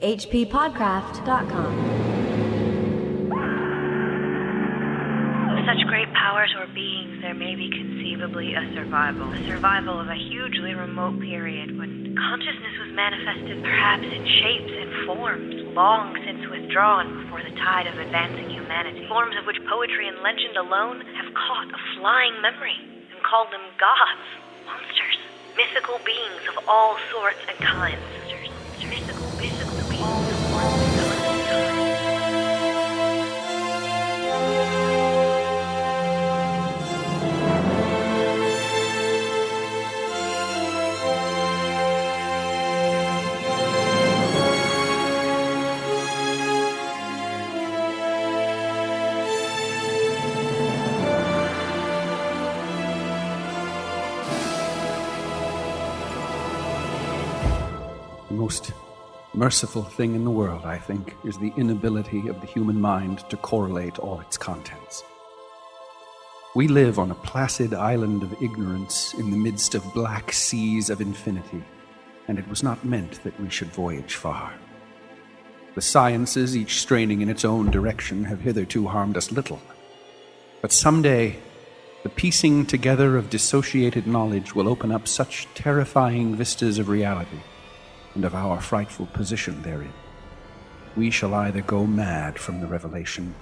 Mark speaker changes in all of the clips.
Speaker 1: hppodcraft.com.
Speaker 2: With such great powers or beings, there may be conceivably a survival of a hugely remote period when consciousness was manifested perhaps in shapes and forms long since withdrawn before the tide of advancing humanity, forms of which poetry and legend alone have caught a flying memory and called them gods, monsters, mythical beings of all sorts and kinds. Mythical beings of all sorts and kinds.
Speaker 3: The most merciful thing in the world, I think, is the inability of the human mind to correlate all its contents. We live on a placid island of ignorance in the midst of black seas of infinity, and it was not meant that we should voyage far. The sciences, each straining in its own direction, have hitherto harmed us little. But someday, the piecing together of dissociated knowledge will open up such terrifying vistas of reality and of our frightful position therein. We shall either go mad from the revelation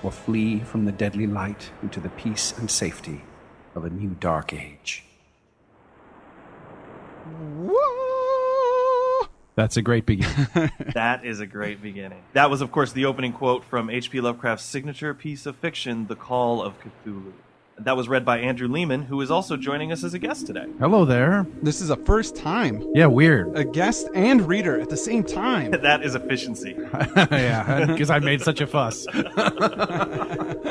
Speaker 3: or flee from the deadly light into the peace and safety of a new dark age. That's a great beginning.
Speaker 4: That is a great beginning. That was, of course, the opening quote from H.P. Lovecraft's signature piece of fiction, The Call of Cthulhu. That was read by Andrew Leman, who is also joining us as a guest today.
Speaker 5: Hello there.
Speaker 6: This is a first time.
Speaker 5: Yeah, weird.
Speaker 6: A guest and reader at the same time.
Speaker 4: That is efficiency.
Speaker 5: Yeah, because I made such a fuss.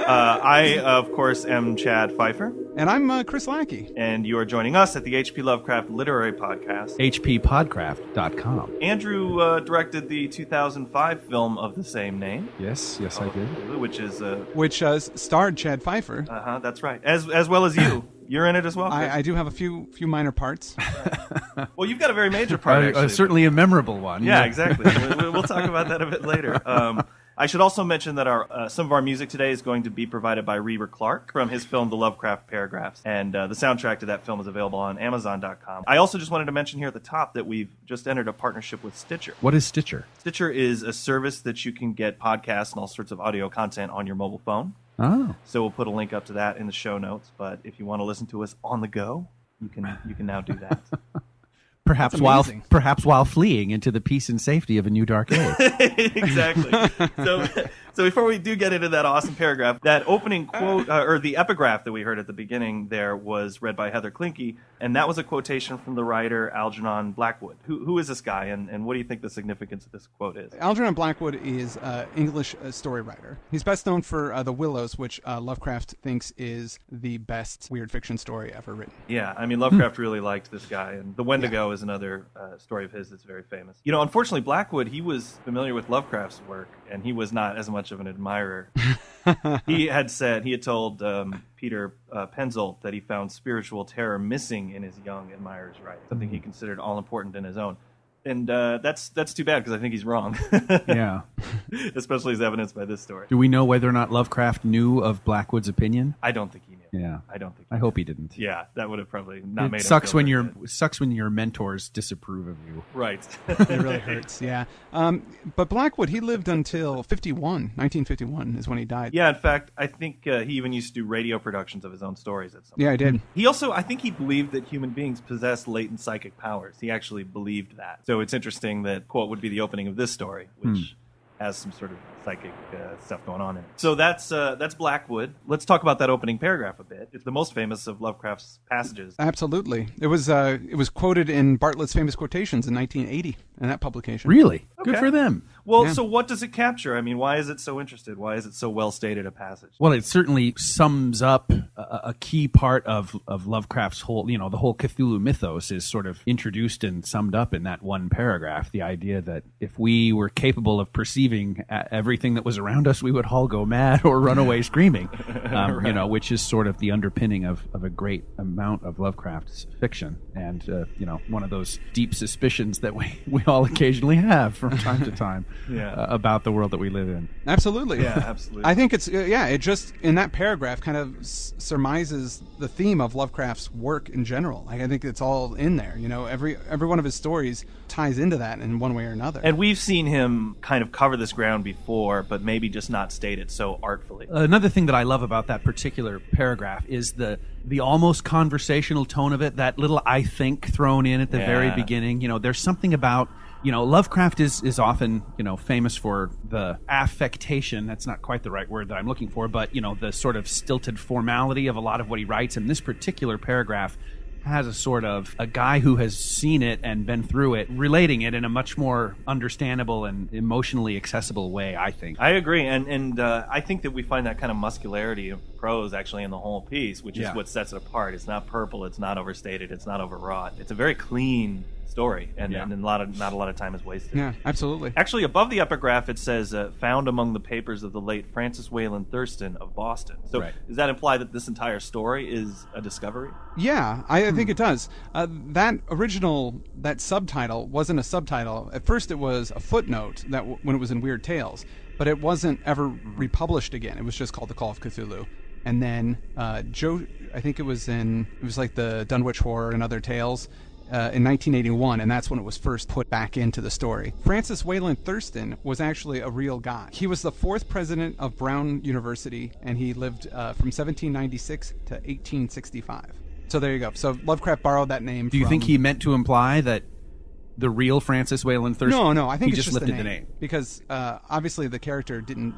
Speaker 4: I, of course, am Chad Pfeiffer.
Speaker 6: And I'm Chris Lackey.
Speaker 4: And you are joining us at the H.P. Lovecraft Literary Podcast.
Speaker 3: hppodcraft.com.
Speaker 4: Andrew directed the 2005 film of the same name.
Speaker 3: Yes, I did.
Speaker 4: Which is...
Speaker 6: Which starred Chad Pfeiffer.
Speaker 4: That's right. As well as you. You're in it as well, Chris?
Speaker 6: I do have a few minor parts.
Speaker 4: Well, you've got a very major part, actually.
Speaker 3: Certainly a memorable one.
Speaker 4: Yeah, exactly. We'll talk about that a bit later. I should also mention that some of our music today is going to be provided by Reber Clark from his film The Lovecraft Paragraphs, and the soundtrack to that film is available on Amazon.com. I also just wanted to mention here at the top that we've just entered a partnership with Stitcher.
Speaker 3: What is Stitcher? Stitcher
Speaker 4: is a service that you can get podcasts and all sorts of audio content on your mobile phone.
Speaker 3: Oh.
Speaker 4: So we'll put a link up to that in the show notes, but if you want to listen to us on the go, you can now do that.
Speaker 3: Perhaps while fleeing into the peace and safety of a new dark age.
Speaker 4: Exactly. So before we do get into that awesome paragraph, that opening quote, or the epigraph that we heard at the beginning there was read by Heather Klinke, and that was a quotation from the writer Algernon Blackwood. Who is this guy, and what do you think the significance of this quote is?
Speaker 6: Algernon Blackwood is an English story writer. He's best known for The Willows, which Lovecraft thinks is the best weird fiction story ever written.
Speaker 4: Yeah, I mean, Lovecraft really liked this guy, and The Wendigo is another story of his that's very famous. You know, unfortunately, Blackwood, he was familiar with Lovecraft's work, and he was not as much of an admirer. He had told Peter Penzold that he found spiritual terror missing in his young admirer's writing, something he considered all important in his own. And that's too bad, because I think he's wrong.
Speaker 3: Yeah.
Speaker 4: Especially as evidenced by this story.
Speaker 3: Do we know whether or not Lovecraft knew of Blackwood's opinion?
Speaker 4: I don't think he knew.
Speaker 3: Yeah.
Speaker 4: I don't think
Speaker 3: I hope he didn't.
Speaker 4: Yeah, that would have probably not made him
Speaker 3: sucks
Speaker 4: feel
Speaker 3: when
Speaker 4: very good.
Speaker 3: sucks when your mentors disapprove of you.
Speaker 4: Right.
Speaker 6: It really hurts, yeah. But Blackwood, he lived until 1951 is when he died.
Speaker 4: Yeah, in fact, I think he even used to do radio productions of his own stories at some point.
Speaker 6: Yeah, he did.
Speaker 4: He also, I think he believed that human beings possess latent psychic powers. He actually believed that. So it's interesting that quote would be the opening of this story, which has some sort of psychic stuff going on in it. So that's Blackwood. Let's talk about that opening paragraph a bit. It's the most famous of Lovecraft's passages.
Speaker 6: Absolutely. It was quoted in Bartlett's famous quotations in 1980 in that publication.
Speaker 3: Really?
Speaker 4: Okay.
Speaker 3: Good for them.
Speaker 4: Well,
Speaker 6: Yeah.
Speaker 4: So what does it capture? I mean, why is it so interested? Why is it so well stated a passage?
Speaker 3: Well, it certainly sums up a key part of Lovecraft's whole, the whole Cthulhu mythos is sort of introduced and summed up in that one paragraph. The idea that if we were capable of perceiving everything that was around us, we would all go mad or run away screaming,
Speaker 4: Right.
Speaker 3: Which is sort of the underpinning of a great amount of Lovecraft's fiction. And, one of those deep suspicions that we
Speaker 5: all occasionally have from time to time
Speaker 4: Yeah.
Speaker 5: about the world that we live in.
Speaker 6: Absolutely.
Speaker 4: Yeah, absolutely.
Speaker 6: I think it's it just in that paragraph kind of surmises the theme of Lovecraft's work in general. Like, I think it's all in there. You know, every one of his stories ties into that in one way or another.
Speaker 4: And we've seen him kind of cover this ground before, but maybe just not state it so artfully.
Speaker 5: Another thing that I love about that particular paragraph is the almost conversational tone of it, that little "I think" thrown in at the very beginning. You know, there's something about, you know, Lovecraft is often, you know, famous for the affectation. That's not quite the right word that I'm looking for, but, you know, the sort of stilted formality of a lot of what he writes. And this particular paragraph has a sort of a guy who has seen it and been through it, relating it in a much more understandable and emotionally accessible way, I think.
Speaker 4: I agree, and I think that we find that kind of muscularity of prose actually in the whole piece, which is what sets it apart. It's not purple, it's not overstated, it's not overwrought. It's a very clean story, and not a lot of time is wasted.
Speaker 6: Yeah, absolutely.
Speaker 4: Actually, above the epigraph, it says, found among the papers of the late Francis Wayland Thurston of Boston. So does that imply that this entire story is a discovery?
Speaker 6: Yeah, I think it does. That subtitle wasn't a subtitle. At first it was a footnote when it was in Weird Tales, but it wasn't ever republished again. It was just called The Call of Cthulhu. And then Joe, I think it was like the Dunwich Horror and Other Tales, in 1981, and that's when it was first put back into the story. Francis Wayland Thurston was actually a real guy. He was the 4th president of Brown University, and he lived from 1796 to 1865. So there you go. So Lovecraft borrowed that name.
Speaker 5: Do you think he meant to imply that the real Francis Wayland Thurston?
Speaker 6: No, I think
Speaker 5: he
Speaker 6: it's
Speaker 5: just lifted the name.
Speaker 6: Because obviously the character didn't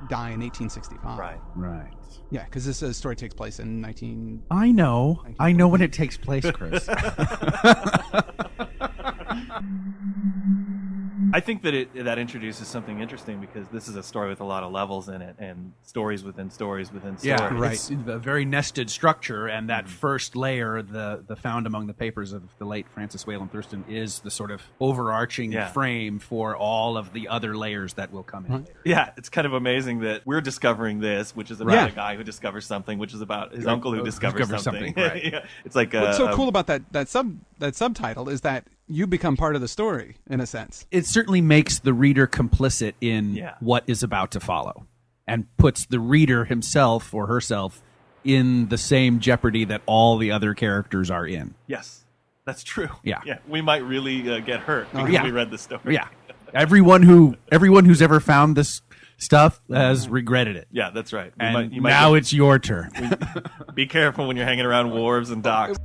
Speaker 6: die in 1865.
Speaker 5: Right.
Speaker 6: Yeah, because this story takes place in 19...
Speaker 5: I know when it takes place, Chris.
Speaker 4: I think that that introduces something interesting, because this is a story with a lot of levels in it, and stories within stories within stories.
Speaker 5: Yeah, right. It's a very nested structure, and that first layer, the found among the papers of the late Francis Wayland Thurston, is the sort of overarching frame for all of the other layers that will come in later.
Speaker 4: Yeah, it's kind of amazing that we're discovering this, which is about a guy who discovers something, which is about his uncle who discovers something.
Speaker 5: Right.
Speaker 4: It's like
Speaker 6: what's so cool about that subtitle is that you become part of the story, in a sense.
Speaker 5: It certainly makes the reader complicit in what is about to follow, and puts the reader himself or herself in the same jeopardy that all the other characters are in.
Speaker 4: Yes, that's true.
Speaker 5: Yeah.
Speaker 4: We might really get hurt because we read the story.
Speaker 5: Yeah. Everyone who's ever found this stuff has regretted it.
Speaker 4: Yeah, that's right.
Speaker 5: Now it's your turn.
Speaker 4: Be careful when you're hanging around wharves and docks.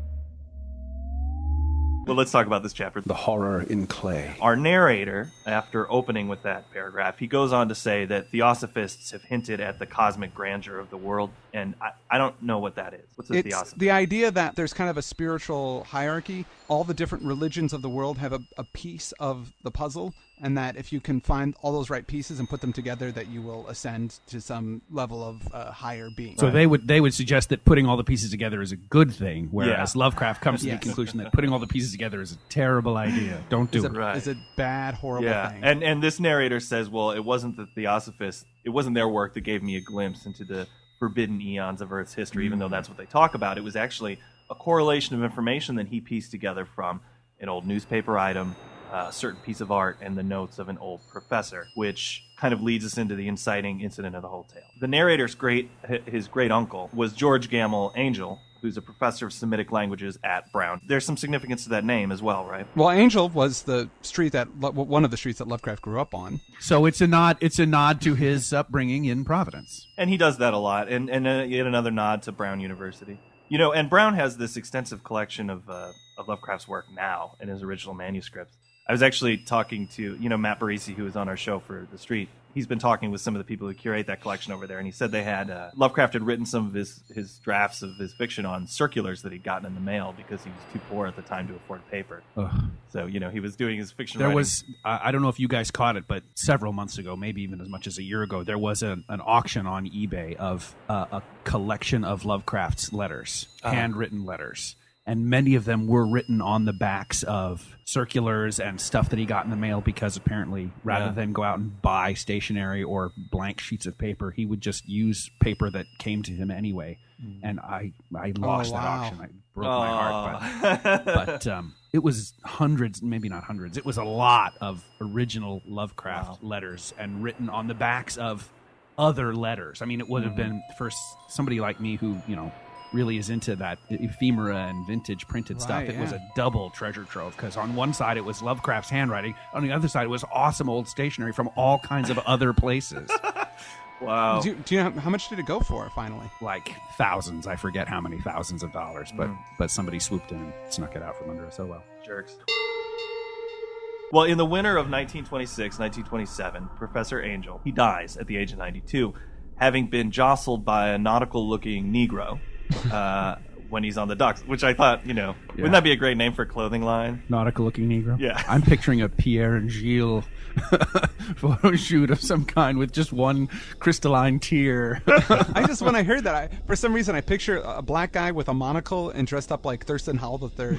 Speaker 4: Well, let's talk about this chapter.
Speaker 3: The horror in clay.
Speaker 4: Our narrator, after opening with that paragraph, he goes on to say that theosophists have hinted at the cosmic grandeur of the world, and I don't know what that is. What's a theosophist?
Speaker 6: It's the idea that there's kind of a spiritual hierarchy. All the different religions of the world have a piece of the puzzle, and that if you can find all those right pieces and put them together, that you will ascend to some level of higher being.
Speaker 5: So they would suggest that putting all the pieces together is a good thing, whereas Lovecraft comes to the conclusion that putting all the pieces together is a terrible idea. Don't do it.
Speaker 6: It's a bad, horrible thing.
Speaker 4: And this narrator says, well, it wasn't the theosophists, it wasn't their work that gave me a glimpse into the forbidden eons of Earth's history, even though that's what they talk about. It was actually a correlation of information that he pieced together from an old newspaper item, a certain piece of art, and the notes of an old professor, which kind of leads us into the inciting incident of the whole tale. The narrator's his great uncle was George Gamble Angel, who's a professor of Semitic languages at Brown. There's some significance to that name as well, right?
Speaker 6: Well, Angel was the street one of the streets that Lovecraft grew up on.
Speaker 5: So it's a nod to his upbringing in Providence.
Speaker 4: And he does that a lot, and yet another nod to Brown University. You know, and Brown has this extensive collection of Lovecraft's work now in his original manuscripts. I was actually talking to, Matt Barisi, who was on our show for The Street. He's been talking with some of the people who curate that collection over there, and he said they had Lovecraft had written some of his drafts of his fiction on circulars that he'd gotten in the mail because he was too poor at the time to afford paper.
Speaker 5: Ugh.
Speaker 4: So, he was doing his fiction
Speaker 5: There
Speaker 4: writing.
Speaker 5: was, I don't know if you guys caught it, but several months ago, maybe even as much as a year ago, there was an auction on eBay of a collection of Lovecraft's letters, handwritten letters. and many of them were written on the backs of circulars and stuff that he got in the mail, because apparently rather than go out and buy stationery or blank sheets of paper, he would just use paper that came to him anyway. And I lost that auction. I broke my heart. But it was hundreds, maybe not hundreds. It was a lot of original Lovecraft letters and written on the backs of other letters. I mean, it would have been for somebody like me who, really is into that ephemera and vintage printed stuff. It was a double treasure trove, because on one side it was Lovecraft's handwriting, on the other side it was awesome old stationery from all kinds of other places.
Speaker 6: Wow. Do you know how much did it go for finally?
Speaker 5: Like thousands. I forget how many thousands of dollars, but somebody swooped in and snuck it out from under us. Oh well.
Speaker 4: Jerks. Well, in the winter of 1926, 1927, Professor Angel, he dies at the age of 92, having been jostled by a nautical-looking Negro when he's on the docks, which I thought, wouldn't that be a great name for a clothing line?
Speaker 5: Nautical-looking Negro?
Speaker 4: Yeah.
Speaker 5: I'm picturing a Pierre and Gilles photo shoot of some kind with just one crystalline tear.
Speaker 6: When I heard that, for some reason I picture a black guy with a monocle and dressed up like Thurston Howell III.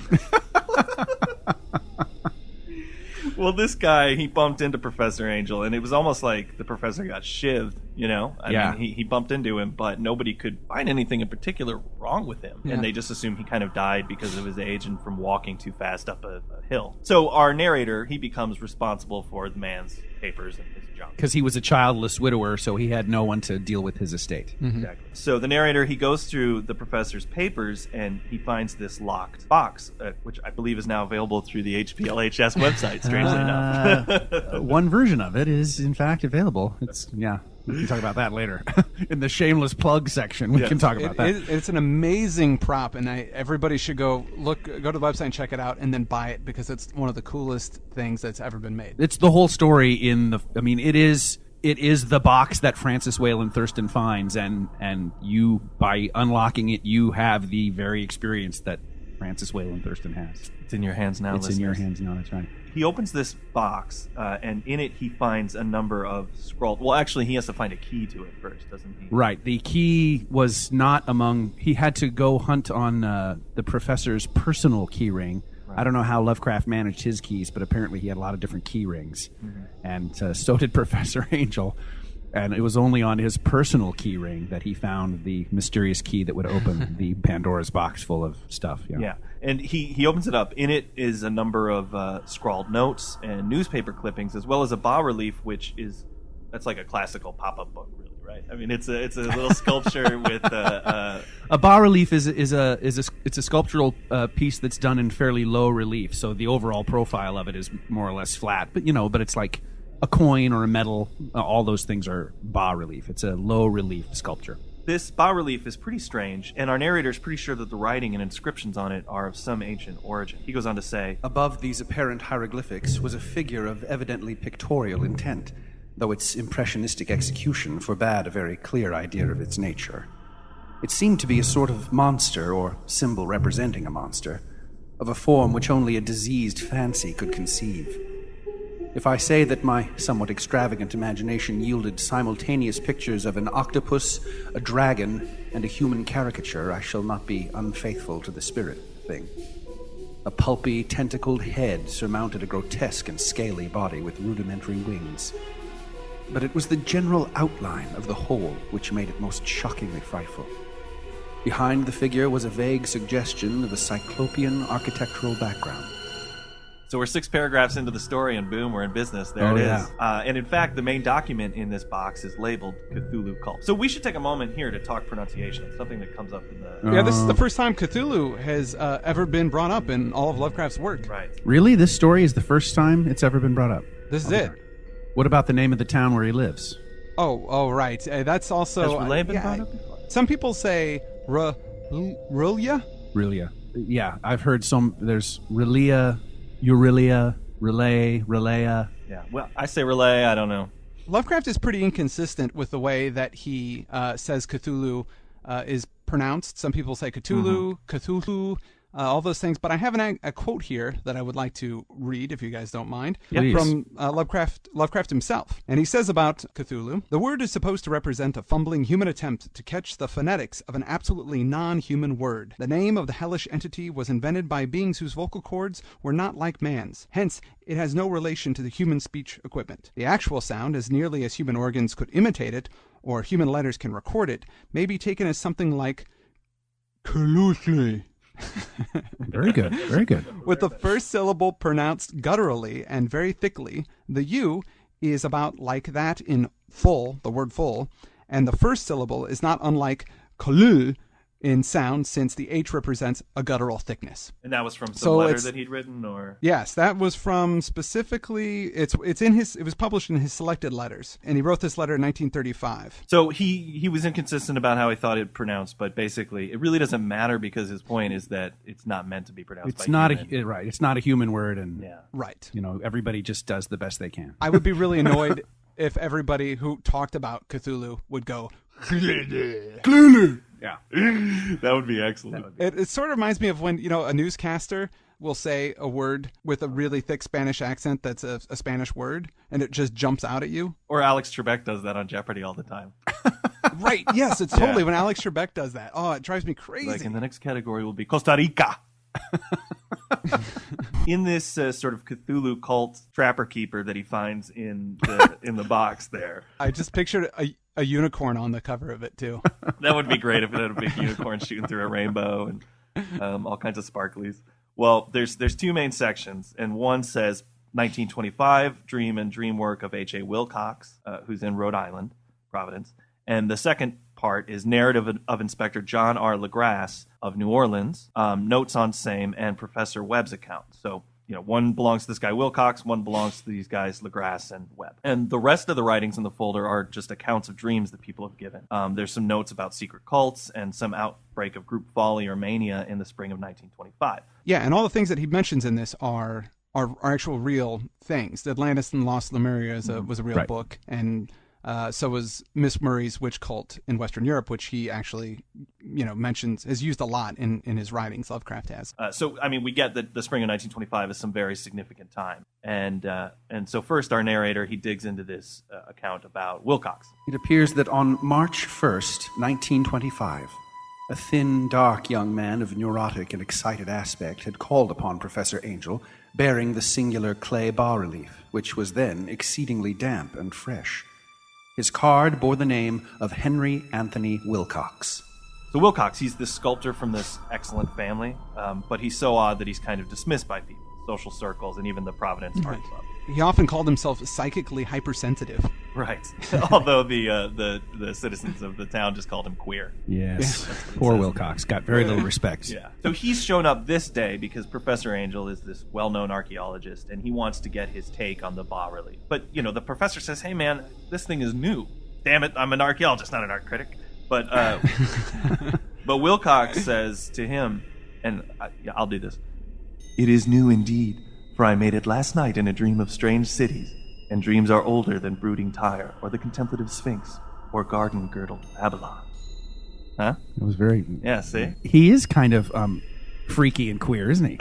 Speaker 4: Well, this guy, he bumped into Professor Angel, and it was almost like the professor got shivved, I mean, he bumped into him, but nobody could find anything in particular wrong with him. Yeah. And they just assumed he kind of died because of his age and from walking too fast up a hill. So our narrator, he becomes responsible for the man's papers and his junk.
Speaker 5: Because he was a childless widower, so he had no one to deal with his estate.
Speaker 4: Mm-hmm. Exactly. So the narrator, he goes through the professor's papers, and he finds this locked box, which I believe is now available through the HPLHS website, strangely enough.
Speaker 5: One version of it is, in fact, available. We can talk about that later. In the shameless plug section, we can talk about that.
Speaker 6: It's an amazing prop, and everybody should go to the website and check it out, and then buy it, because it's one of the coolest things that's ever been made.
Speaker 5: It's the whole story it is the box that Francis Wayland Thurston finds, and you, by unlocking it, you have the very experience that Francis Wayland Thurston has.
Speaker 4: It's in your hands now,
Speaker 5: It's in your hands now, that's right.
Speaker 4: He opens this box, and in it he finds a number of scrawled... Well, actually, he has to find a key to it first, doesn't he?
Speaker 5: Right. The key was not among... He had to go hunt on the professor's personal key ring. Right. I don't know how Lovecraft managed his keys, but apparently he had a lot of different key rings. Mm-hmm. And so did Professor Angel. And it was only on his personal key ring that he found the mysterious key that would open the Pandora's box full of stuff.
Speaker 4: Yeah. And he opens it up. In it is a number of scrawled notes and newspaper clippings, as well as a bas-relief, that's like a classical pop-up book, really, right? I mean, it's a little sculpture with a
Speaker 5: bas-relief is a sculptural piece that's done in fairly low relief. So the overall profile of it is more or less flat, but it's like a coin or a medal. All those things are bas-relief. It's a low relief sculpture.
Speaker 4: This bas-relief is pretty strange, and our narrator is pretty sure that the writing and inscriptions on it are of some ancient origin. He goes on to say,
Speaker 3: above these apparent hieroglyphics was a figure of evidently pictorial intent, though its impressionistic execution forbade a very clear idea of its nature. It seemed to be a sort of monster, or symbol representing a monster, of a form which only a diseased fancy could conceive. If I say that my somewhat extravagant imagination yielded simultaneous pictures of an octopus, a dragon, and a human caricature, I shall not be unfaithful to the spirit thing. A pulpy, tentacled head surmounted a grotesque and scaly body with rudimentary wings. But it was the general outline of the whole which made it most shockingly frightful. Behind the figure was a vague suggestion of a cyclopean architectural background.
Speaker 4: So we're 6 paragraphs into the story, and boom, we're in business. There it is. And in fact, the main document in this box is labeled Cthulhu Cult. So we should take a moment here to talk pronunciation. It's something that comes up in the...
Speaker 6: Yeah, this is the first time Cthulhu has ever been brought up in all of Lovecraft's work.
Speaker 4: Right.
Speaker 5: Really? This story is the first time it's ever been brought up?
Speaker 6: This is it.
Speaker 5: What about the name of the town where he lives?
Speaker 6: Oh, right. That's also...
Speaker 4: Has Relay been brought up before?
Speaker 6: Some people say Rulia?
Speaker 5: Rulia. Yeah, I've heard there's Rulia, Eurelia, Relaya.
Speaker 4: Yeah, well, I say Relay, I don't know.
Speaker 6: Lovecraft is pretty inconsistent with the way that he says Cthulhu is pronounced. Some people say Cthulhu, Cthulhu. all those things. But I have a quote here that I would like to read, if you guys don't mind,
Speaker 5: Please.
Speaker 6: from Lovecraft himself. And he says about Cthulhu, the word is supposed to represent a fumbling human attempt to catch the phonetics of an absolutely non-human word. The name of the hellish entity was invented by beings whose vocal cords were not like man's. Hence, it has no relation to the human speech equipment. The actual sound, as nearly as human organs could imitate it, or human letters can record it, may be taken as something like Cthulhu.
Speaker 5: Very good. Very good.
Speaker 6: With the first syllable pronounced gutturally and very thickly, the U is about like that in full, the word full, and the first syllable is not unlike Cthulhu in sound, since the H represents a guttural thickness.
Speaker 4: And that was from some letter that he'd written, or
Speaker 6: yes, that was from specifically. It was published in his Selected Letters, and he wrote this letter in 1935.
Speaker 4: So he was inconsistent about how he thought it pronounced, but basically it really doesn't matter because his point is that it's not meant to be pronounced.
Speaker 5: It's
Speaker 4: by
Speaker 5: not
Speaker 4: human.
Speaker 5: right. It's not a human word, and
Speaker 6: Right.
Speaker 5: Everybody just does the best they can.
Speaker 6: I would be really annoyed if everybody who talked about Cthulhu would go Cthulhu.
Speaker 5: Yeah.
Speaker 4: That would be excellent.
Speaker 6: It sort of reminds me of when, a newscaster will say a word with a really thick Spanish accent that's a Spanish word, and it just jumps out at you.
Speaker 4: Or Alex Trebek does that on Jeopardy all the time.
Speaker 6: Right, yes, it's totally when Alex Trebek does that. Oh, it drives me crazy.
Speaker 4: Like, and the next category will be Costa Rica. In this sort of Cthulhu cult trapper keeper that he finds in the box there.
Speaker 6: I just pictured a unicorn on the cover of it, too.
Speaker 4: That would be great if it had a big unicorn shooting through a rainbow and all kinds of sparklies. Well, there's two main sections, and one says 1925, dream and dream work of H.A. Wilcox, who's in Rhode Island, Providence. And the second part is narrative of Inspector John R. LaGrasse of New Orleans, notes on same, and Professor Webb's account. So, one belongs to this guy Wilcox, one belongs to these guys LaGrasse and Webb. And the rest of the writings in the folder are just accounts of dreams that people have given. There's some notes about secret cults and some outbreak of group folly or mania in the spring of 1925.
Speaker 6: Yeah, and all the things that he mentions in this are actual real things. The Atlantis and Lost Lemuria was a real book, and so was Miss Murray's Witch Cult in Western Europe, which he actually, mentions, has used a lot in his writings. Lovecraft has.
Speaker 4: So, we get that the spring of 1925 is some very significant time. And so first our narrator, he digs into this account about Wilcox.
Speaker 3: It appears that on March 1st, 1925, a thin, dark young man of neurotic and excited aspect had called upon Professor Angel, bearing the singular clay bas-relief, which was then exceedingly damp and fresh. His card bore the name of Henry Anthony Wilcox.
Speaker 4: So Wilcox, he's this sculptor from this excellent family, but he's so odd that he's kind of dismissed by people, social circles, and even the Providence Art Club.
Speaker 6: He often called himself psychically hypersensitive.
Speaker 4: Right. Although the citizens of the town just called him queer.
Speaker 5: Yes. Poor Wilcox. Got very little respect.
Speaker 4: Yeah. So he's shown up this day because Professor Angel is this well-known archaeologist, and he wants to get his take on the bas-relief. But, the professor says, hey, man, this thing is new. Damn it, I'm an archaeologist, not an art critic. But but Wilcox says to him, and I'll do this, it is new indeed, for I made it last night in a dream of strange cities, and dreams are older than brooding Tyre, or the contemplative Sphinx, or garden-girdled Babylon. Huh?
Speaker 5: It was very...
Speaker 4: Yeah, see?
Speaker 5: He is kind of freaky and queer, isn't he?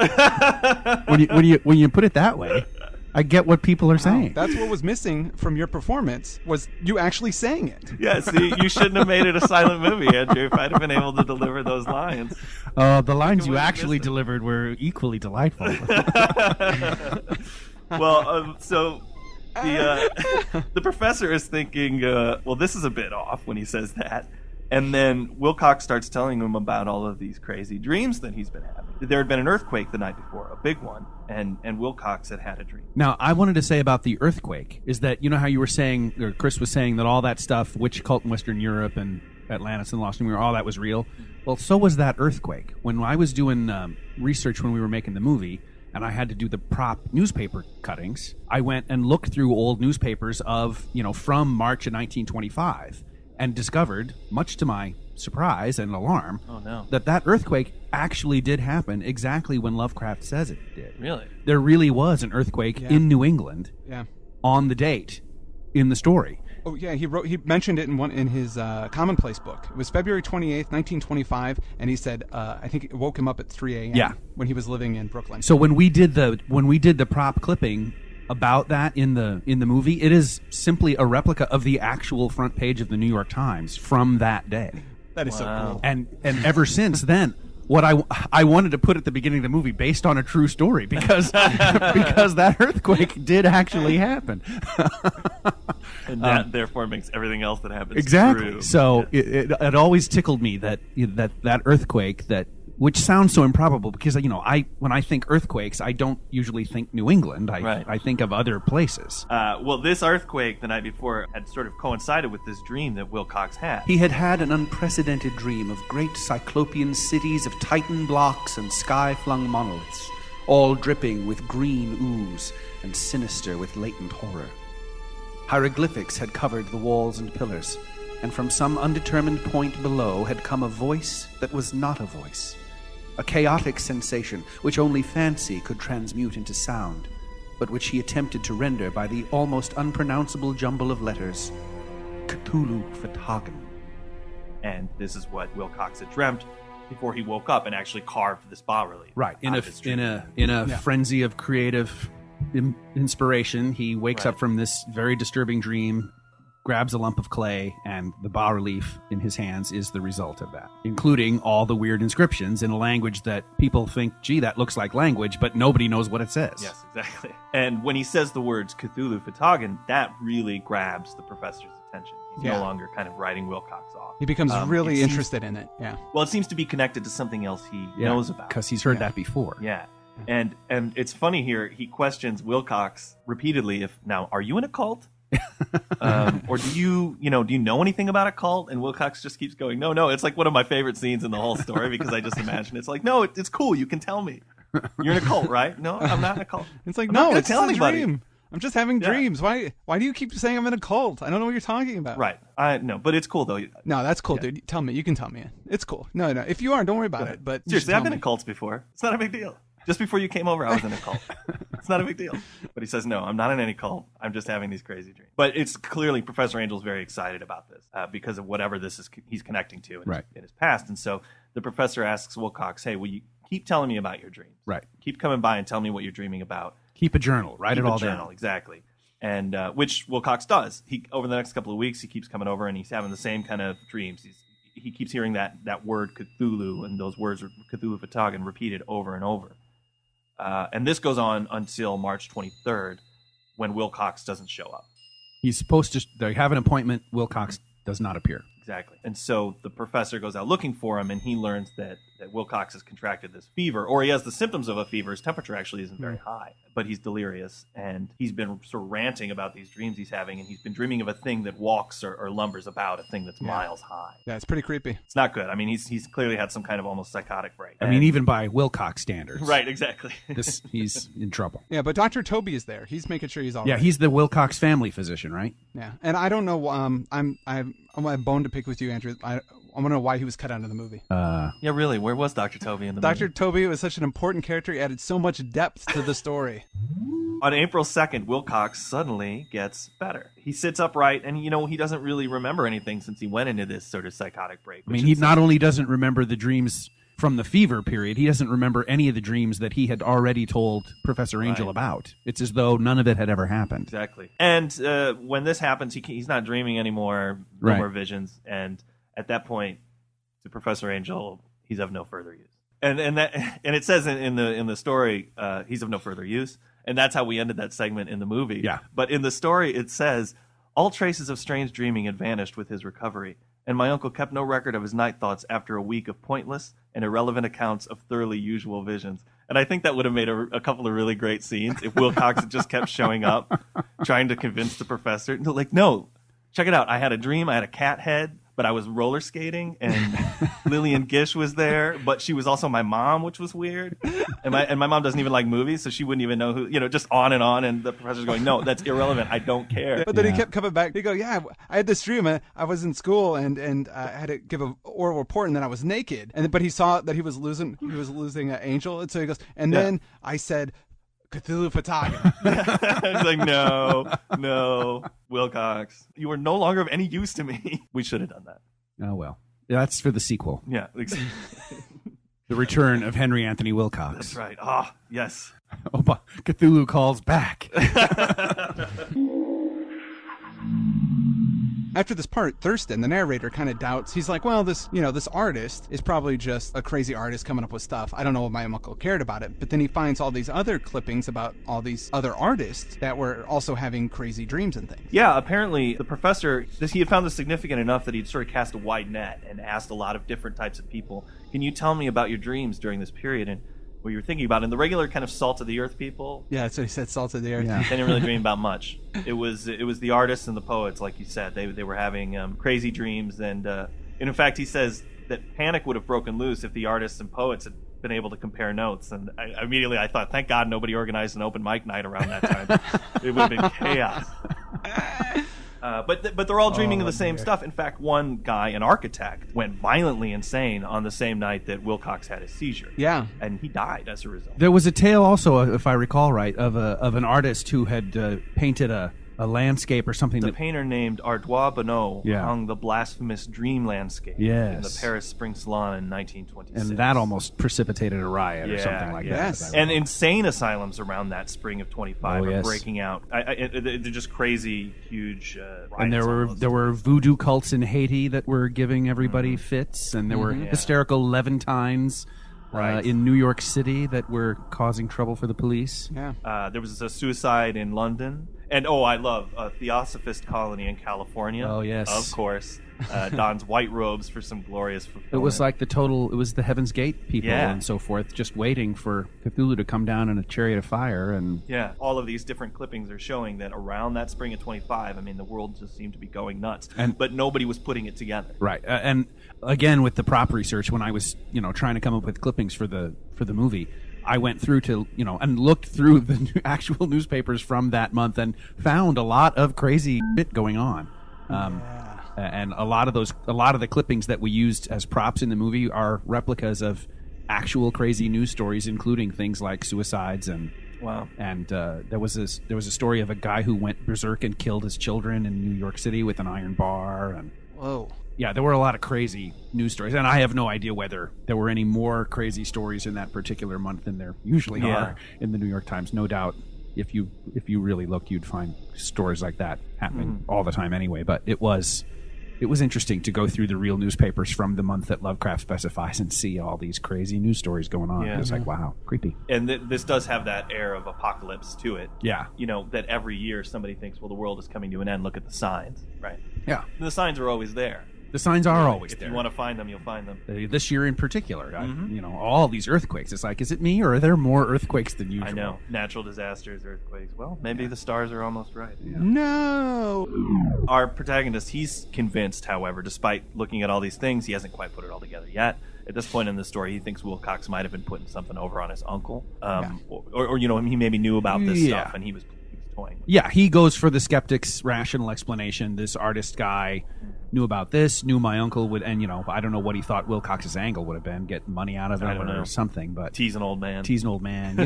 Speaker 5: when you put it that way, I get what people are saying.
Speaker 6: That's what was missing from your performance, was you actually saying it.
Speaker 4: Yeah, see, you shouldn't have made it a silent movie, Andrew, if I'd have been able to deliver those lines.
Speaker 5: The lines you actually delivered were equally delightful.
Speaker 4: Well, so the professor is thinking, well, this is a bit off when he says that. And then Wilcox starts telling him about all of these crazy dreams that he's been having. There had been an earthquake the night before, a big one, and Wilcox had a dream.
Speaker 5: Now, I wanted to say about the earthquake is that, how you were saying, or Chris was saying, that all that stuff, witch cult in Western Europe and Atlantis and Lost Lemuria, all that was real. Well, so was that earthquake. When I was doing research when we were making the movie, and I had to do the prop newspaper cuttings, I went and looked through old newspapers of, from March of 1925, and discovered, much to my surprise and alarm, that earthquake actually did happen exactly when Lovecraft says it did.
Speaker 4: Really?
Speaker 5: There really was an earthquake in New England on the date in the story.
Speaker 6: Oh yeah, he mentioned it in his Commonplace book. It was February 28th, 1925, and he said I think it woke him up at 3 a.m.
Speaker 5: Yeah.
Speaker 6: when he was living in Brooklyn.
Speaker 5: So when we did the prop clipping about that in the movie, it is simply a replica of the actual front page of the New York Times from that day.
Speaker 6: That is so cool.
Speaker 5: And ever since then, what I wanted to put at the beginning of the movie based on a true story because that earthquake did actually happen.
Speaker 4: And that therefore makes everything else that happens
Speaker 5: exactly
Speaker 4: true.
Speaker 5: So it always tickled me that earthquake, which sounds so improbable, because when I think earthquakes, I don't usually think New England. I think of other places.
Speaker 4: Well, this earthquake the night before had sort of coincided with this dream that Wilcox had.
Speaker 3: He had an unprecedented dream of great cyclopean cities of Titan blocks and sky-flung monoliths, all dripping with green ooze and sinister with latent horror. Hieroglyphics had covered the walls and pillars, and from some undetermined point below had come a voice that was not a voice, a chaotic sensation which only fancy could transmute into sound, but which he attempted to render by the almost unpronounceable jumble of letters, Cthulhu Fatagan.
Speaker 4: And this is what Wilcox had dreamt before he woke up and actually carved this bas-relief.
Speaker 5: Right, in a frenzy of creative inspiration, he wakes up from this very disturbing dream, grabs a lump of clay, and the bas-relief in his hands is the result of that, including all the weird inscriptions in a language that people think, gee, that looks like language, but nobody knows what it says.
Speaker 4: Yes, exactly. And when he says the words Cthulhu Fatagan, that really grabs the professor's attention. He's no longer kind of writing Wilcox off.
Speaker 6: He becomes really interested in it. Yeah.
Speaker 4: Well, it seems to be connected to something else he knows about.
Speaker 5: Because he's heard that before.
Speaker 4: Yeah. And it's funny here, he questions Wilcox repeatedly are you in a cult? Or do you know anything about a cult? And Wilcox just keeps going, no. It's like one of my favorite scenes in the whole story, because I just imagine it's like, no, it's cool. You can tell me. You're in a cult, right? No, I'm not in a cult.
Speaker 6: It's like,
Speaker 4: I'm
Speaker 6: no,
Speaker 4: not
Speaker 6: it's
Speaker 4: tell
Speaker 6: a
Speaker 4: anybody.
Speaker 6: dream. I'm just having dreams. Why do you keep saying I'm in a cult? I don't know what you're talking about.
Speaker 4: Right. No, but it's cool, though.
Speaker 6: No, that's cool, dude. Tell me. You can tell me. It's cool. No. If you aren't, don't worry about it. But
Speaker 4: seriously, I've been in cults before. It's not a big deal. Just before you came over, I was in a cult. It's not a big deal. But he says, no, I'm not in any cult. I'm just having these crazy dreams. But it's clearly Professor Angel's very excited about this because of whatever this is he's connecting to in his past. And so the professor asks Wilcox, hey, will you keep telling me about your dreams?
Speaker 5: Right.
Speaker 4: Keep coming by and tell me what you're dreaming about.
Speaker 5: Keep a journal. Write it all down.
Speaker 4: Exactly. And which Wilcox does. He over the next couple of weeks, he keeps coming over and he's having the same kind of dreams. He keeps hearing that word Cthulhu, and those words Cthulhu Fatagan repeated over and over. And this goes on until March 23rd, when Wilcox doesn't show up.
Speaker 5: He's supposed to. They have an appointment. Wilcox does not appear.
Speaker 4: Exactly. And so the professor goes out looking for him, and he learns that Wilcox has contracted this fever, or he has the symptoms of a fever. His temperature actually isn't very high, but he's delirious, and he's been sort of ranting about these dreams he's having, and he's been dreaming of a thing that walks or lumbers about, a thing that's miles high.
Speaker 6: Yeah, it's pretty creepy.
Speaker 4: It's not good. I mean, he's clearly had some kind of almost psychotic break.
Speaker 5: I mean, even by Wilcox standards.
Speaker 4: Right, exactly.
Speaker 5: He's in trouble.
Speaker 6: Yeah, but Dr. Toby is there. He's making sure he's all right.
Speaker 5: Yeah, he's the Wilcox family physician, right?
Speaker 6: Yeah, and I don't know. I have a bone to pick with you, Andrew. I want to know why he was cut out of the movie.
Speaker 4: Yeah, really. Where was Dr. Toby in the movie?
Speaker 6: Dr. Toby was such an important character. He added so much depth to the story.
Speaker 4: On April 2nd, Wilcox suddenly gets better. He sits upright, and, he doesn't really remember anything since he went into this sort of psychotic break.
Speaker 5: I mean, he not only doesn't remember the dreams from the fever period, he doesn't remember any of the dreams that he had already told Professor Angel about. It's as though none of it had ever happened.
Speaker 4: Exactly. And when this happens, he's not dreaming anymore, no more visions, and at that point, to Professor Angel, he's of no further use. And it says in the story, he's of no further use, and that's how we ended that segment in the movie.
Speaker 5: Yeah.
Speaker 4: But in the story, it says, all traces of strange dreaming had vanished with his recovery, and my uncle kept no record of his night thoughts after a week of pointless and irrelevant accounts of thoroughly usual visions. And I think that would have made a couple of really great scenes if Wilcox had just kept showing up, trying to convince the professor. No, check it out. I had a dream. I had a cat head, but I was roller skating, and Lillian Gish was there, but she was also my mom, which was weird. And my mom doesn't even like movies, so she wouldn't even know who, just on, and the professor's going, no, that's irrelevant. I don't care.
Speaker 6: But then he kept coming back. He'd go, yeah, I had this dream. I was in school, and I had to give an oral report, and then I was naked. But he saw that he was losing Angel, and so he goes, and then I said Cthulhu photography.
Speaker 4: It's like, no, Wilcox, you are no longer of any use to me. We should have done that.
Speaker 5: Oh, well. That's for the sequel.
Speaker 4: Yeah.
Speaker 5: The return of Henry Anthony Wilcox.
Speaker 4: That's right. Ah, yes.
Speaker 5: Oh, but Cthulhu calls back.
Speaker 6: After this part, Thurston, the narrator, kind of doubts. He's like, well, this artist is probably just a crazy artist coming up with stuff. I don't know if my uncle cared about it. But then he finds all these other clippings about all these other artists that were also having crazy dreams and things.
Speaker 4: Yeah, apparently the professor, he had found this significant enough that he'd sort of cast a wide net and asked a lot of different types of people, can you tell me about your dreams during this period? And what you were thinking about, and the regular kind of salt of the earth people.
Speaker 6: Yeah, that's what he said, salt of the earth.
Speaker 5: Yeah.
Speaker 4: They didn't really dream about much. It was the artists and the poets, like you said. They were having crazy dreams, and in fact, he says that panic would have broken loose if the artists and poets had been able to compare notes. And immediately I thought, thank God nobody organized an open mic night around that time. It would have been chaos. But they're all dreaming of the same stuff. In fact, one guy, an architect, went violently insane on the same night that Wilcox had his seizure.
Speaker 6: Yeah.
Speaker 4: And he died as a result.
Speaker 5: There was a tale also, if I recall right, of an artist who had painted a landscape or something.
Speaker 4: The painter named Ardois Bonneau hung the blasphemous dream landscape in the Paris Spring Salon in 1926.
Speaker 5: And that almost precipitated a riot or something like
Speaker 6: that.
Speaker 4: And insane asylums around that spring of 25 are breaking out. They're just crazy, huge riots.
Speaker 5: And there were voodoo cults in Haiti that were giving everybody fits, and there were hysterical Levantines in New York City that were causing trouble for the police.
Speaker 6: Yeah.
Speaker 4: There was a suicide in London. And, I love a Theosophist colony in California.
Speaker 5: Oh, yes.
Speaker 4: Of course. Dons white robes for some glorious fulfillment.
Speaker 5: It was like it was the Heaven's Gate people and so forth, just waiting for Cthulhu to come down in a chariot of fire. And
Speaker 4: all of these different clippings are showing that around that spring of 25, I mean, the world just seemed to be going nuts. But nobody was putting it together.
Speaker 5: Right. And again, with the prop research, when I was, trying to come up with clippings for the movie, I went through to, and looked through the actual newspapers from that month and found a lot of crazy shit going on. And a lot of the clippings that we used as props in the movie are replicas of actual crazy news stories, including things like suicides and there was a story of a guy who went berserk and killed his children in New York City with an iron bar. And
Speaker 6: whoa.
Speaker 5: Yeah, there were a lot of crazy news stories, and I have no idea whether there were any more crazy stories in that particular month than there usually are in the New York Times. No doubt, if you really look, you'd find stories like that happening all the time anyway. But it was interesting to go through the real newspapers from the month that Lovecraft specifies and see all these crazy news stories going on. It was like, wow, creepy.
Speaker 4: And this does have that air of apocalypse to it.
Speaker 5: Yeah.
Speaker 4: That every year somebody thinks, well, the world is coming to an end. Look at the signs, right?
Speaker 5: Yeah.
Speaker 4: And the signs are always there.
Speaker 5: The signs are always there.
Speaker 4: If you want to find them, you'll find them.
Speaker 5: This year in particular, all these earthquakes. It's like, is it me or are there more earthquakes than usual?
Speaker 4: I know. Natural disasters, earthquakes. Well, maybe the stars are almost right.
Speaker 6: Yeah. No!
Speaker 4: Our protagonist, he's convinced, however, despite looking at all these things, he hasn't quite put it all together yet. At this point in the story, he thinks Wilcox might have been putting something over on his uncle. Or he maybe knew about this stuff and he was toying with it.
Speaker 5: Yeah, he goes for the skeptic's rational explanation. This artist guy knew about this, knew my uncle would, and I don't know what he thought Wilcox's angle would have been, get money out of him or something, but
Speaker 4: tease an old man.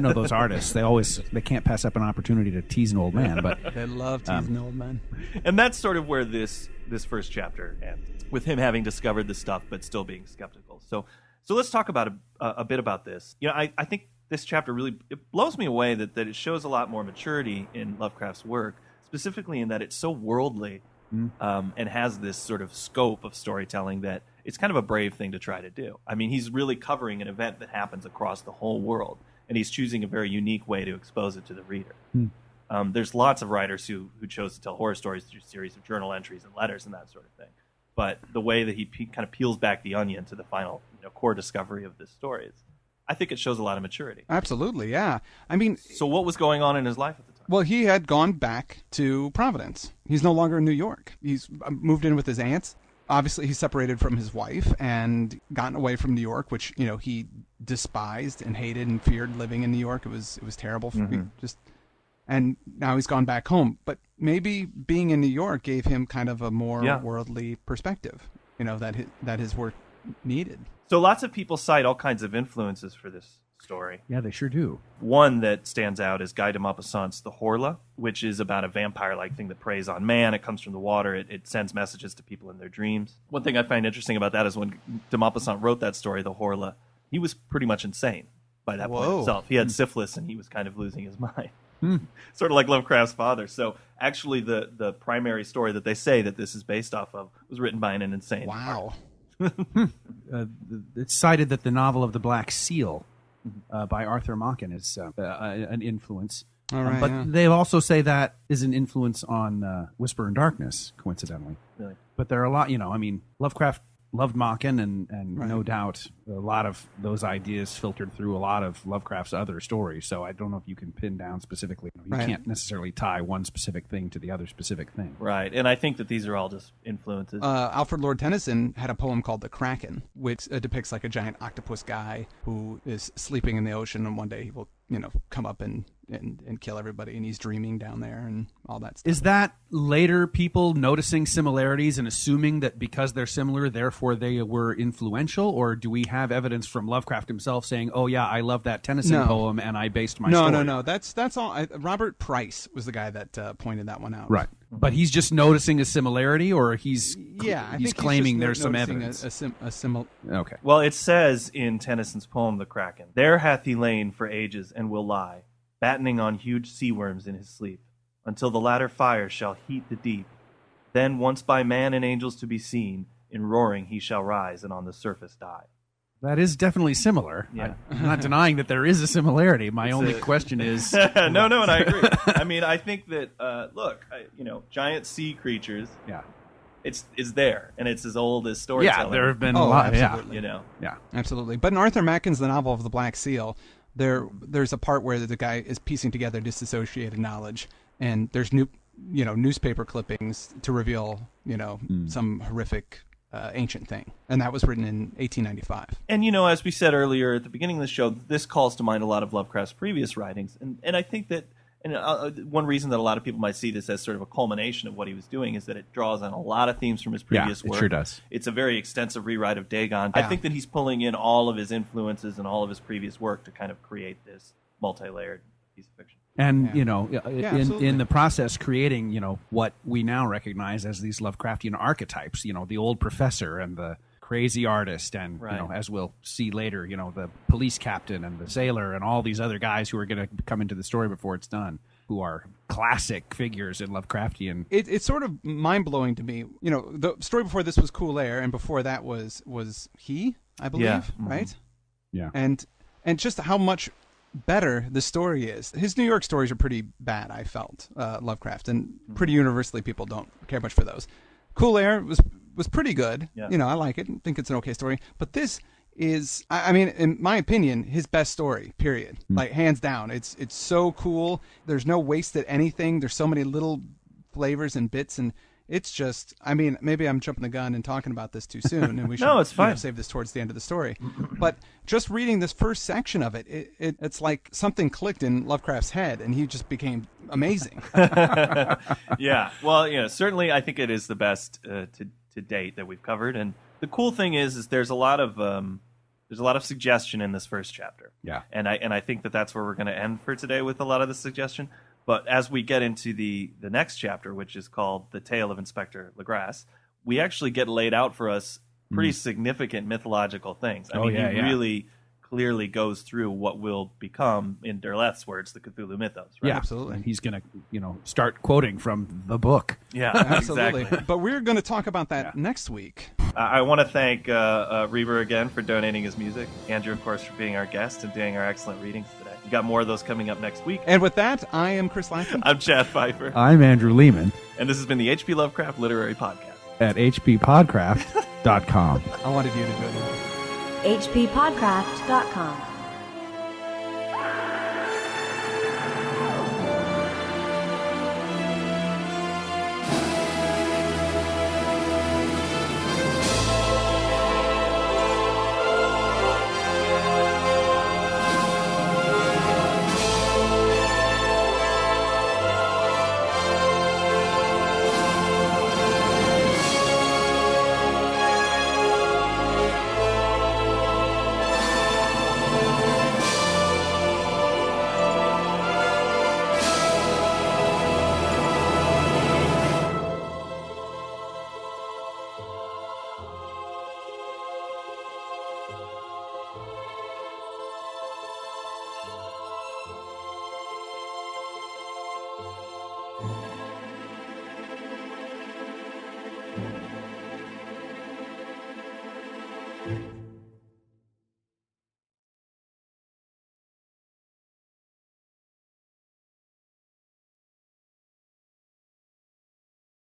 Speaker 5: Those artists, they can't pass up an opportunity to tease an old man, but
Speaker 6: they love teasing old men.
Speaker 4: And that's sort of where this first chapter ends, with him having discovered this stuff but still being skeptical. So let's talk about a bit about this. I think this chapter really, it blows me away that it shows a lot more maturity in Lovecraft's work, specifically in that it's so worldly. And has this sort of scope of storytelling that it's kind of a brave thing to try to do. I mean, he's really covering an event that happens across the whole world, and he's choosing a very unique way to expose it to the reader. There's lots of writers who chose to tell horror stories through series of journal entries and letters and that sort of thing. But the way that he kind of peels back the onion to the final core discovery of this story I think it shows a lot of maturity.
Speaker 6: Absolutely, yeah. I mean,
Speaker 4: so what was going on in his life at the time?
Speaker 6: Well, he had gone back to Providence. He's no longer in New York. He's moved in with his aunts. Obviously, he's separated from his wife and gotten away from New York, which he despised and hated and feared living in New York. It was terrible for him. And now he's gone back home. But maybe being in New York gave him kind of a more worldly perspective. That his work needed.
Speaker 4: So lots of people cite all kinds of influences for this story.
Speaker 5: Yeah, they sure do.
Speaker 4: One that stands out is Guy de Maupassant's The Horla, which is about a vampire-like thing that preys on man. It comes from the water. It sends messages to people in their dreams. One thing I find interesting about that is when de Maupassant wrote that story, The Horla, he was pretty much insane by that point himself. He had syphilis, and he was kind of losing his mind. Sort of like Lovecraft's father. So actually the primary story that they say that this is based off of was written by an insane
Speaker 6: Wow.
Speaker 5: It's cited that the novel of the Black Seal by Arthur Machen is an influence.
Speaker 6: All right,
Speaker 5: but they also say that is an influence on Whisper in Darkness, coincidentally.
Speaker 4: Really?
Speaker 5: But there are a lot, Lovecraft loved Machen, and no doubt a lot of those ideas filtered through a lot of Lovecraft's other stories. So I don't know if you can pin down specifically. You can't necessarily tie one specific thing to the other specific thing.
Speaker 4: Right, and I think that these are all just influences.
Speaker 6: Alfred Lord Tennyson had a poem called The Kraken, which depicts like a giant octopus guy who is sleeping in the ocean, and one day he will, come up and kill everybody, and he's dreaming down there and all that stuff.
Speaker 5: Is that later people noticing similarities and assuming that because they're similar, therefore they were influential? Or do we have evidence from Lovecraft himself saying, oh, yeah, I love that Tennyson poem and I based my story?
Speaker 6: No. That's all. Robert Price was the guy that pointed that one out.
Speaker 5: Right. But he's just noticing a similarity, or he's claiming there's some evidence? Okay.
Speaker 4: Well, it says in Tennyson's poem, The Kraken, "There hath he lain for ages and will lie, battening on huge sea worms in his sleep, until the latter fire shall heat the deep. Then once by man and angels to be seen, in roaring he shall rise and on the surface die."
Speaker 5: That is definitely similar.
Speaker 4: Yeah.
Speaker 5: I'm not denying that there is a similarity. My only question is...
Speaker 4: No, and I agree. I mean, I think that, giant sea creatures, it's there, and it's as old as storytelling.
Speaker 5: Yeah, there have been a lot,
Speaker 6: absolutely.
Speaker 5: Yeah.
Speaker 6: Absolutely. But in Arthur Machen's The Novel of the Black Seal, there's a part where the guy is piecing together disassociated knowledge, and there's newspaper clippings to reveal, some horrific ancient thing, and that was written in 1895.
Speaker 4: And as we said earlier at the beginning of the show, this calls to mind a lot of Lovecraft's previous writings, and I think that one reason that a lot of people might see this as sort of a culmination of what he was doing is that it draws on a lot of themes from his previous work.
Speaker 5: It sure does.
Speaker 4: It's a very extensive rewrite of Dagon. I think that he's pulling in all of his influences and all of his previous work to kind of create this multi-layered piece of fiction.
Speaker 5: And, in the process, creating, what we now recognize as these Lovecraftian archetypes, the old professor and the crazy artist and, as we'll see later, the police captain and the sailor and all these other guys who are going to come into the story before it's done, who are classic figures in Lovecraftian.
Speaker 6: It's sort of mind-blowing to me. The story before this was Cool Air, and before that was He, I believe, right?
Speaker 5: Yeah.
Speaker 6: And just how much better the story is. His New York stories are pretty bad, I felt, Lovecraft, and pretty universally people don't care much for those. Cool Air was pretty good. Yeah. I like it. I think it's an okay story. But this is, I mean, in my opinion, his best story, period. Like, hands down. It's so cool. There's no waste at anything. There's so many little flavors and bits, and it's just, I mean, maybe I'm jumping the gun and talking about this too soon, and we should
Speaker 4: no, it's fine.
Speaker 6: Save this towards the end of the story. But just reading this first section of it, it's like something clicked in Lovecraft's head, and he just became amazing.
Speaker 4: Yeah, well, certainly I think it is the best to date that we've covered, and the cool thing is there's a lot of suggestion in this first chapter.
Speaker 5: Yeah,
Speaker 4: and I think that's where we're going to end for today with a lot of the suggestion. But as we get into the next chapter, which is called The Tale of Inspector Legrasse, we actually get laid out for us pretty significant mythological things. I mean, he really clearly goes through what will become, in Derleth's words, the Cthulhu mythos. Right?
Speaker 5: Yeah, absolutely. And he's going to, start quoting from the book.
Speaker 4: Yeah,
Speaker 6: absolutely.
Speaker 4: Exactly.
Speaker 6: But we're going to talk about that next week.
Speaker 4: I want to thank Reber again for donating his music. Andrew, of course, for being our guest and doing our excellent readings today. We've got more of those coming up next week.
Speaker 6: And with that, I am Chris Lackey.
Speaker 4: I'm Chad Pfeiffer.
Speaker 5: I'm Andrew Leman.
Speaker 4: And this has been the H.P. Lovecraft Literary Podcast.
Speaker 5: At hppodcraft.com.
Speaker 6: I wanted you to do it.
Speaker 2: hppodcraft.com. Bye.